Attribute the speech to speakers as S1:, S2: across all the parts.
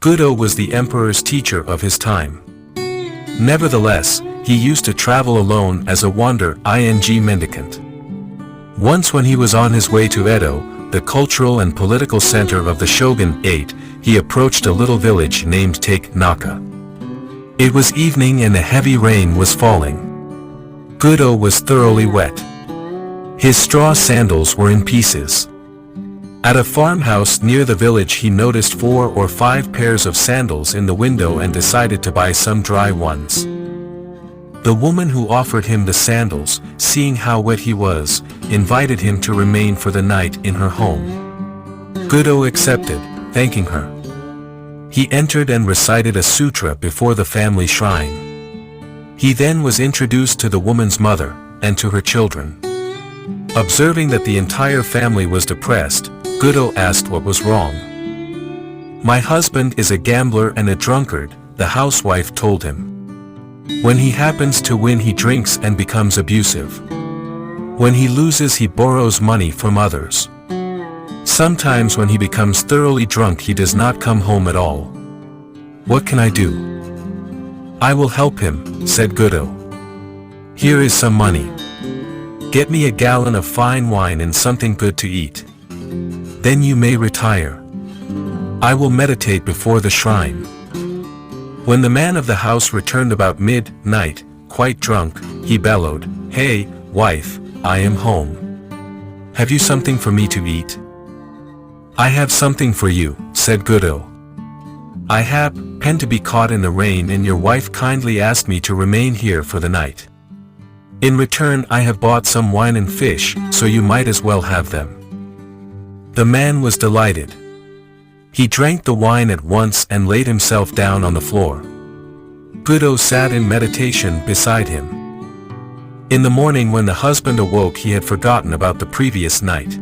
S1: Gudo was the emperor's teacher of his time. Nevertheless, he used to travel alone as a wander-ing mendicant. Once when he was on his way to Edo, the cultural and political center of the shogunate, he approached a little village named Take Naka. It was evening and a heavy rain was falling. Gudo was thoroughly wet. His straw sandals were in pieces. At a farmhouse near the village he noticed 4 or 5 pairs of sandals in the window and decided to buy some dry ones. The woman who offered him the sandals, seeing how wet he was, invited him to remain for the night in her home. Gudo accepted, thanking her. He entered and recited a sutra before the family shrine. He then was introduced to the woman's mother, and to her children. Observing that the entire family was depressed, Gudo asked what was wrong. "My husband is a gambler and a drunkard," the housewife told him. "When he happens to win he drinks and becomes abusive. When he loses he borrows money from others. Sometimes when he becomes thoroughly drunk he does not come home at all. What can I do?" "I will help him," said Gudo. "Here is some money. Get me a gallon of fine wine and something good to eat. Then you may retire. I will meditate before the shrine." When the man of the house returned about midnight, quite drunk, he bellowed, "Hey, wife, I am home. Have you something for me to eat?" "I have something for you," said Gudo. "I happened to be caught in the rain and your wife kindly asked me to remain here for the night. In return I have bought some wine and fish, so you might as well have them." The man was delighted. He drank the wine at once and laid himself down on the floor. Gudo sat in meditation beside him. In the morning when the husband awoke he had forgotten about the previous night.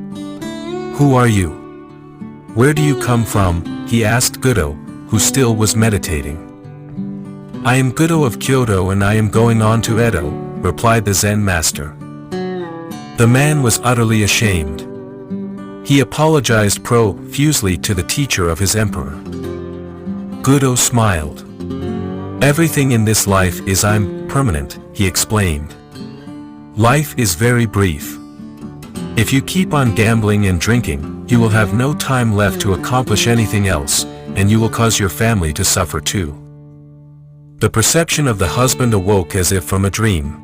S1: "Who are you? Where do you come from?" he asked Gudo, who still was meditating. "I am Gudo of Kyoto and I am going on to Edo," replied the Zen master. The man was utterly ashamed. He apologized profusely to the teacher of his emperor. Gudo smiled. "Everything in this life is impermanent," he explained. "Life is very brief. If you keep on gambling and drinking, you will have no time left to accomplish anything else, and you will cause your family to suffer too." The perception of the husband awoke as if from a dream.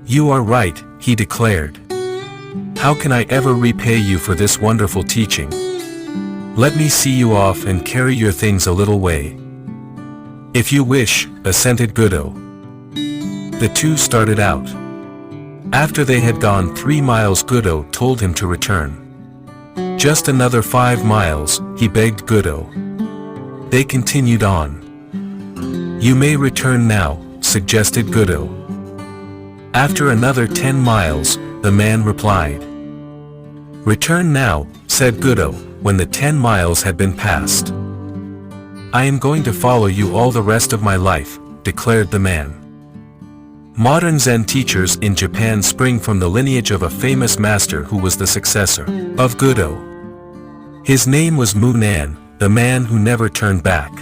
S1: "You are right," he declared. "How can I ever repay you for this wonderful teaching? Let me see you off and carry your things a little way." "If you wish," assented Gudo. The two started out. After they had gone 3 miles Gudo told him to return. "Just another 5 miles, he begged Gudo. They continued on. "You may return now," suggested Gudo. After another 10 miles, the man replied. "Return now," said Gudo, when the 10 miles had been passed. "I am going to follow you all the rest of my life," declared the man. Modern Zen teachers in Japan spring from the lineage of a famous master who was the successor of Gudo. His name was Munan, the man who never turned back.